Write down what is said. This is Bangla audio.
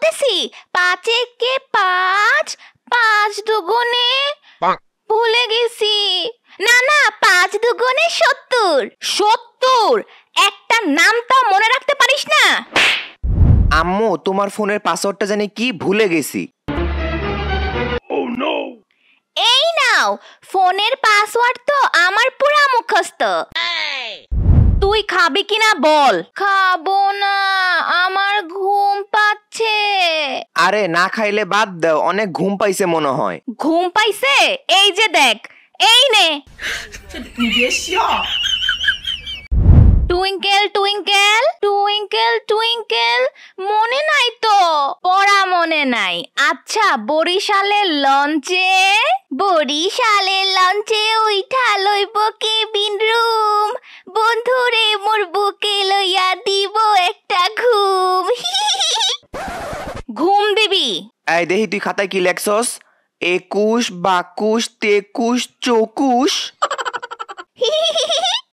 বলতেছি 5 একে 5, 5 দুগুণে ভুলে গেছি। না না, 5 দুগুণে 70। 70? একটা নাম তো মনে রাখতে পারিস না? আম্মু তোমার ফোনের পাসওয়ার্ডটা জানি কি ভুলে গেছি। এই নাও, ফোনের পাসওয়ার্ড তো আমার পুরা মুখস্থ। তুই খাবি কিনা বল। খাবো না, আমার ঘুম পাচ্ছে। আরে না খাইলে বাদ দাও, অনেক ঘুম পাইছে মনে হয়। ঘুম পাইছে? এই যে দেখ, এই নে। টুইঙ্কেল টুইঙ্কেল টুইঙ্কেল টুইঙ্কেল, মনে নাই তো? পড়া মনে নাই। আচ্ছা, বরিশালের লঞ্চে উইঠা লইব কেবিন রুম। বন্ধুরে মোর বুকে লইয়া দিব একটা ঘুম। ঘুম দিবি? এই দেখি তুই খাতায় কি লেখছস? 21, 22, 23, 24।